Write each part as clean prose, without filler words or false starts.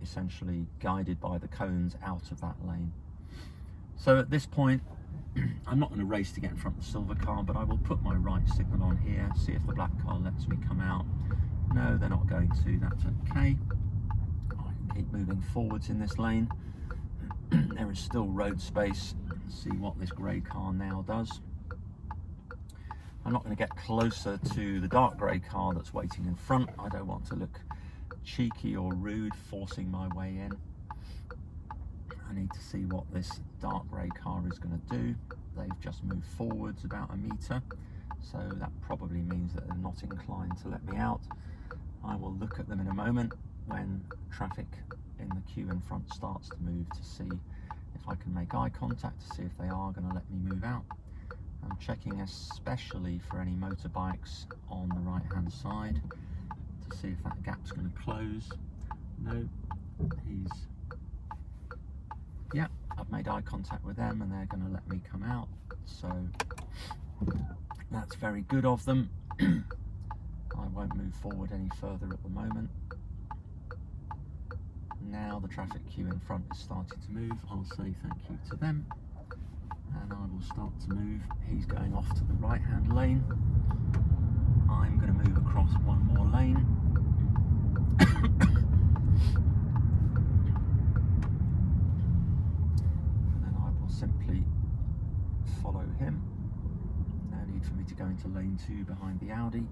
essentially guided by the cones out of that lane. So at this point, I'm not going to race to get in front of the silver car, but I will put my right signal on here, see if the black car lets me come out. No, they're not going to, that's okay. I can keep moving forwards in this lane. There is still road space. Let's see what this grey car now does. I'm not going to get closer to the dark grey car that's waiting in front. I don't want to look cheeky or rude forcing my way in. I need to see what this dark grey car is going to do. They've just moved forwards about a metre, so that probably means that they're not inclined to let me out. I will look at them in a moment when traffic in the queue in front starts to move to see if I can make eye contact, to see if they are going to let me move out. I'm checking especially for any motorbikes on the right hand side to see if that gap's going to close. No, yeah, I've made eye contact with them and they're going to let me come out, so that's very good of them. I won't move forward any further at the moment. Now the traffic queue in front is starting to move. I'll say thank you to them and I will start to move. He's going off to the right hand lane. I'm going to move across one more lane. And then I will simply follow him. No need for me to go into lane 2 behind the Audi.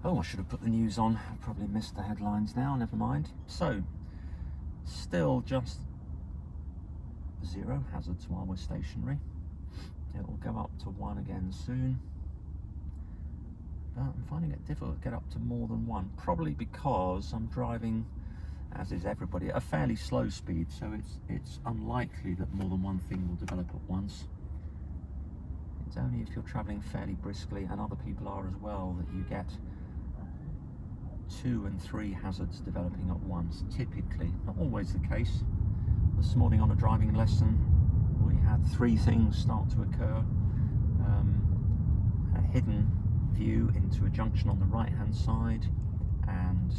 Oh, I should have put the news on. I probably missed the headlines now, never mind. So, still just 0 hazards while we're stationary. It will go up to 1 again soon. But I'm finding it difficult to get up to more than 1, probably because I'm driving, as is everybody, at a fairly slow speed, so it's unlikely that more than one thing will develop at once. It's only if you're travelling fairly briskly, and other people are as well, that you get 2 and 3 hazards developing at once, typically. Not always the case. This morning on a driving lesson, we had 3 things start to occur. A hidden view into a junction on the right hand side, and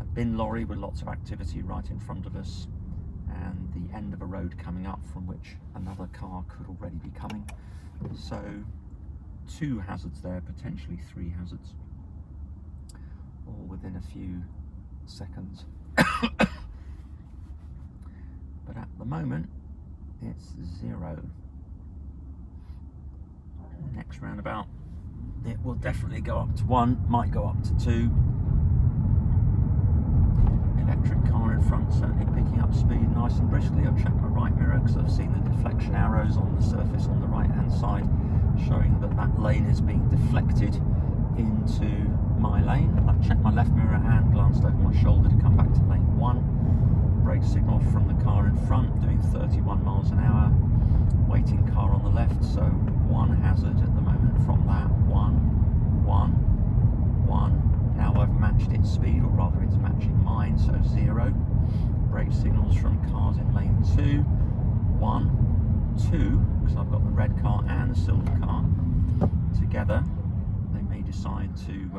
a bin lorry with lots of activity right in front of us, and the end of a road coming up from which another car could already be coming. So 2 hazards there, potentially 3 hazards, all within a few seconds. But at the moment it's 0. Next roundabout it will definitely go up to 1, might go up to 2. Electric car in front certainly picking up speed nice and briskly. I've checked my right mirror because I've seen the deflection arrows on the surface on the right hand side showing that that lane is being deflected into my lane. I've checked my left mirror and glanced over my shoulder to come back to lane 1. Brake signal from the car in front doing 31 miles an hour. Waiting car on the left, so 1 hazard at the moment from that. 1, 1, 1. Now I've matched its speed, or rather it's matching mine, so 0. Brake signals from cars in lane 2. 1, 2, because I've got the red car and the silver car together. They may decide to,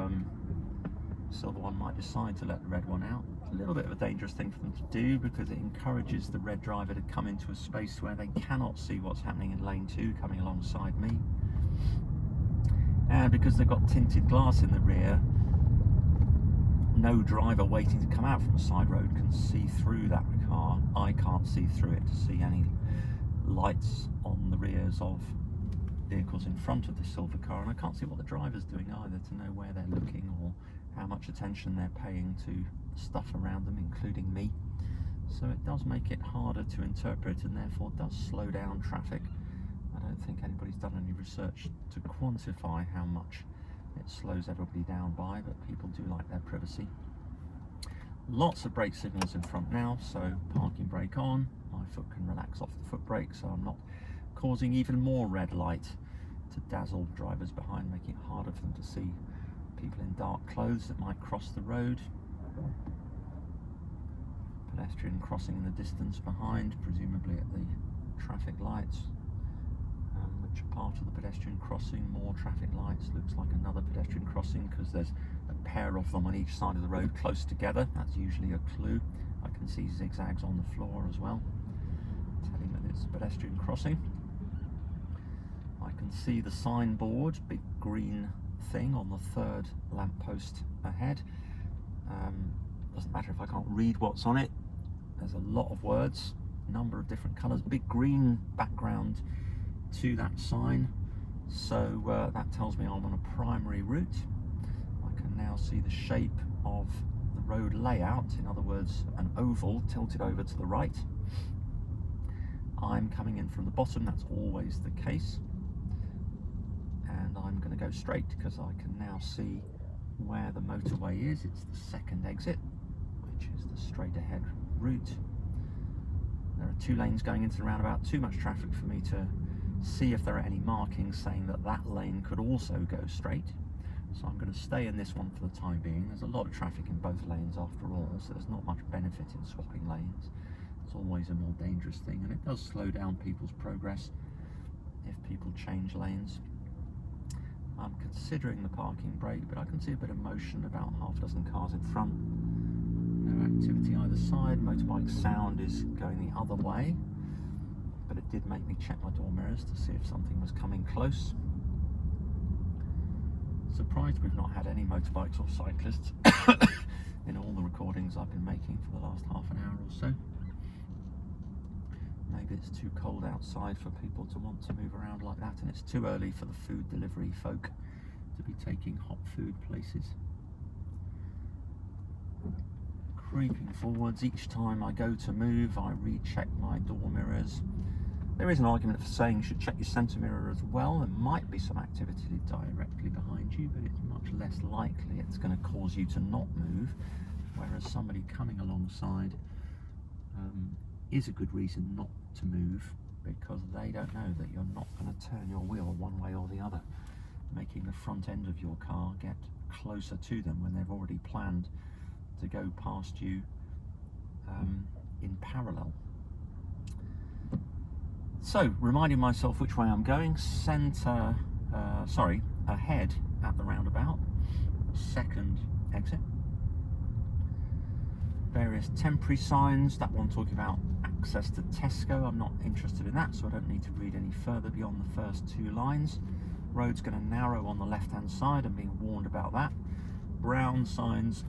silver one might decide to let the red one out. It's a little bit of a dangerous thing for them to do because it encourages the red driver to come into a space where they cannot see what's happening in lane 2 coming alongside me. And because they've got tinted glass in the rear, no driver waiting to come out from the side road can see through that car. I can't see through it to see any lights on the rears of vehicles in front of the silver car, and I can't see what the driver's doing either to know where they're looking or how much attention they're paying to stuff around them, including me. So it does make it harder to interpret and therefore does slow down traffic. I don't think anybody's done any research to quantify how much it slows everybody down by, but people do like their privacy. Lots of brake signals in front now, so parking brake on. My foot can relax off the foot brake, so I'm not causing even more red light to dazzle drivers behind, making it harder for them to see people in dark clothes that might cross the road. Pedestrian crossing in the distance behind, presumably at the traffic lights. Which part of the pedestrian crossing? More traffic lights, looks like another pedestrian crossing because there's a pair of them on each side of the road close together. That's usually a clue. I can see zigzags on the floor as well, telling that it's a pedestrian crossing. I can see the signboard, big green thing on the third lamppost ahead. Doesn't matter if I can't read what's on it. There's a lot of words, a number of different colours, big green background to that sign. So that tells me I'm on a primary route. I can now see the shape of the road layout, in other words, an oval tilted over to the right. I'm coming in from the bottom, that's always the case. And I'm going to go straight because I can now see where the motorway is. It's the second exit, which is the straight ahead route. There are 2 lanes going into the roundabout, too much traffic for me to see if there are any markings saying that that lane could also go straight. So I'm going to stay in this one for the time being. There's a lot of traffic in both lanes after all, so there's not much benefit in swapping lanes. It's always a more dangerous thing, and it does slow down people's progress if people change lanes. I'm considering the parking brake, but I can see a bit of motion, about half a dozen cars in front. No activity either side. Motorbike sound is going the other way, but it did make me check my door mirrors to see if something was coming close. Surprised we've not had any motorbikes or cyclists in all the recordings I've been making for the last half an hour or so. Maybe it's too cold outside for people to want to move around like that, and it's too early for the food delivery folk to be taking hot food places. Creeping forwards, each time I go to move, I recheck my door mirrors. There is an argument for saying you should check your centre mirror as well. There might be some activity directly behind you, but it's much less likely it's going to cause you to not move, whereas somebody coming alongside is a good reason not to move, because they don't know that you're not going to turn your wheel one way or the other, making the front end of your car get closer to them when they've already planned to go past you in parallel. So, reminding myself which way I'm going, ahead at the roundabout, second exit. Various temporary signs, that one talking about access to Tesco. I'm not interested in that, so I don't need to read any further beyond the first 2 lines. Road's going to narrow on the left-hand side, I'm being warned about that. Brown signs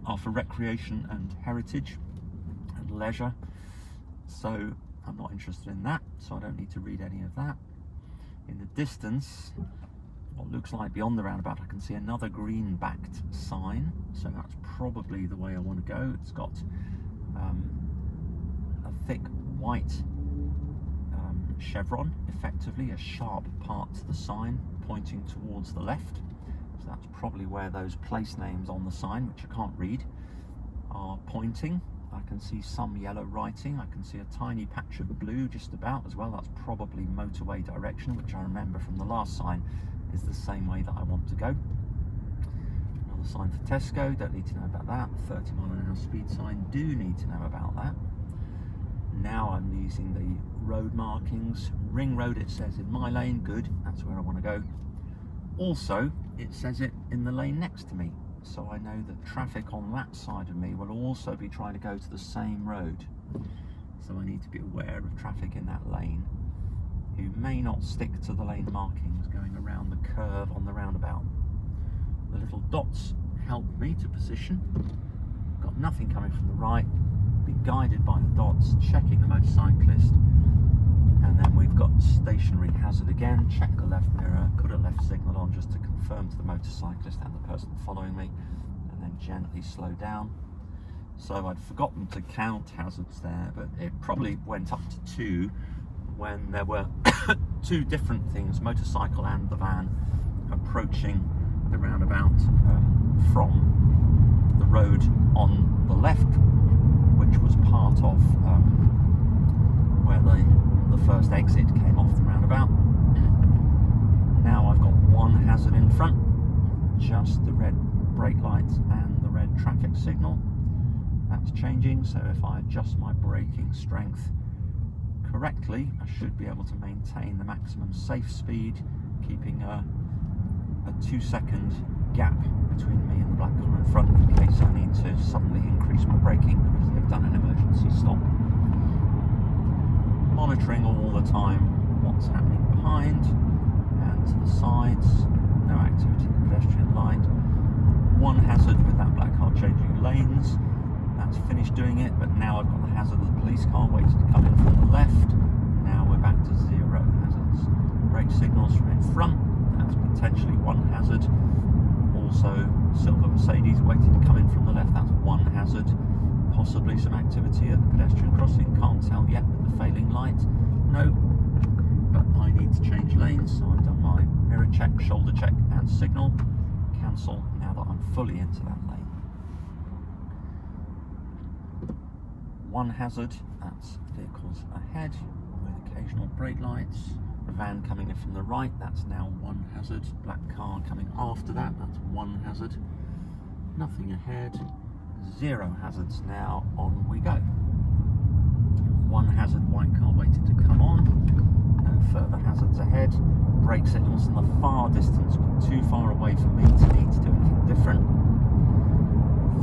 are for recreation and heritage and leisure, so I'm not interested in that, so I don't need to read any of that. In the distance, what looks like beyond the roundabout, I can see another green backed sign, so that's probably the way I want to go. It's got a thick white chevron, effectively a sharp part to the sign pointing towards the left, so that's probably where those place names on the sign, which I can't read, are pointing. I can see some yellow writing, I can see a tiny patch of blue just about as well. That's probably motorway direction, which I remember from the last sign is the same way that I want to go. Another sign for Tesco, don't need to know about that. 30-mile-an-hour speed sign, do need to know about that. Now I'm using the road markings. Ring road, it says in my lane, good, that's where I want to go. Also, it says it in the lane next to me, so I know that traffic on that side of me will also be trying to go to the same road. So I need to be aware of traffic in that lane who may not stick to the lane markings going around the curve on the roundabout. The little dots help me to position. Got nothing coming from the right, be guided by the dots, checking the motorcyclist, and then we've got stationary hazard again, check the left mirror, put a left signal on just to confirm to the motorcyclist and the person following me, and then gently slow down. So I'd forgotten to count hazards there, but it probably went up to 2 when there were 2 different things, motorcycle and the van, approaching the roundabout from the road on the left, which was part of where the first exit came off the roundabout. Now I've got 1 hazard in front, just the red brake lights and the red traffic signal. That's changing, so if I adjust my braking strength correctly, I should be able to maintain the maximum safe speed, keeping a 2-second gap between me and the black car in front in case I need to suddenly increase my braking because they've done an emergency stop. Monitoring all the time what's happening behind and to the sides. No activity in the pedestrian light. One hazard with that black car changing lanes. That's finished doing it, but now I've got the hazard of the police car waiting to come in from the left. Now we're back to 0 hazards. Brake signals from in front. That's potentially one hazard. Also, silver Mercedes waiting to come in from the left. That's one hazard. Possibly some activity at the pedestrian crossing. Can't tell yet with the failing light. No, but I need to change lanes, so I've done my mirror check, shoulder check and signal. Cancel now that I'm fully into that lane. One hazard, that's vehicles ahead with occasional brake lights. A van coming in from the right, that's now one hazard. Black car coming after that, that's one hazard. Nothing ahead. 0 hazards now, on we go. One hazard, white car waiting to come on. No further hazards ahead. Brake signals in the far distance, but too far away for me to need to do anything different.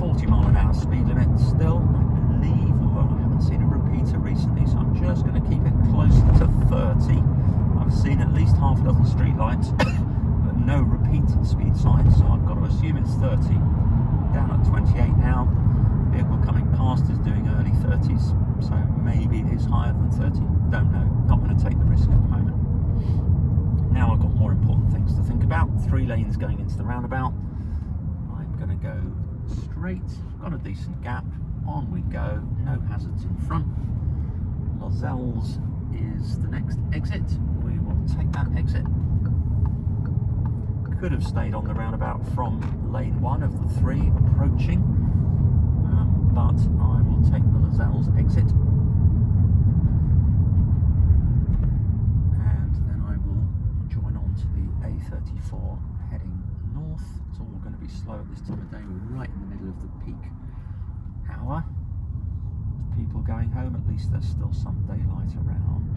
40 mph speed limit still, I believe, although I haven't seen a repeater recently, so I'm just going to keep it close to 30. I've seen at least half a dozen street lights, but no repeating speed signs, so I've got to assume it's 30. Down at 28 now. Vehicle coming past is doing early 30s, so maybe it is higher than 30. Don't know. Not going to take the risk at the moment. Now I've got more important things to think about. 3 lanes going into the roundabout. I'm going to go straight. Got a decent gap. On we go. No hazards in front. Lozells is the next exit. We will take that exit. Could have stayed on the roundabout from lane 1 of the 3 approaching, but I will take the Lozells exit, and then I will join on to the A34 heading north. It's all going to be slow at this time of day. We're right in the middle of the peak hour. People going home, at least there's still some daylight around.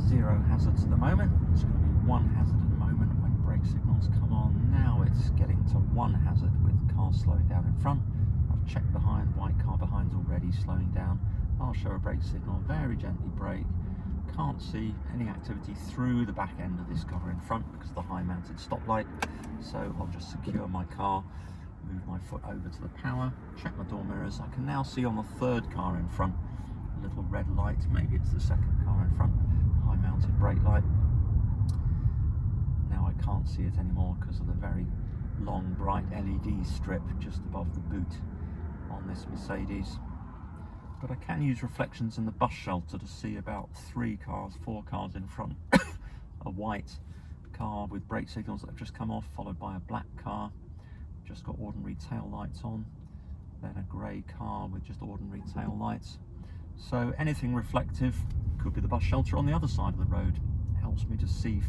Zero hazards at the moment. It's going to be one hazard at the moment when brake signals come on. Now it's getting to one hazard with cars slowing down in front. I've checked behind, white car behind's already slowing down. I'll show a brake signal, very gently brake. Can't see any activity through the back end of this car in front because of the high mounted stoplight. So I'll just secure my car, move my foot over to the power, check my door mirrors. I can now see on the 3rd car in front a little red light, maybe it's the 2nd car in front. High mounted brake light. Now I can't see it anymore because of the very long bright LED strip just above the boot on this Mercedes. But I can use reflections in the bus shelter to see about 4 cars in front. A white car with brake signals that have just come off, followed by a black car, just got ordinary tail lights on, then a grey car with just ordinary tail lights. So anything reflective, could be the bus shelter on the other side of the road, helps me to see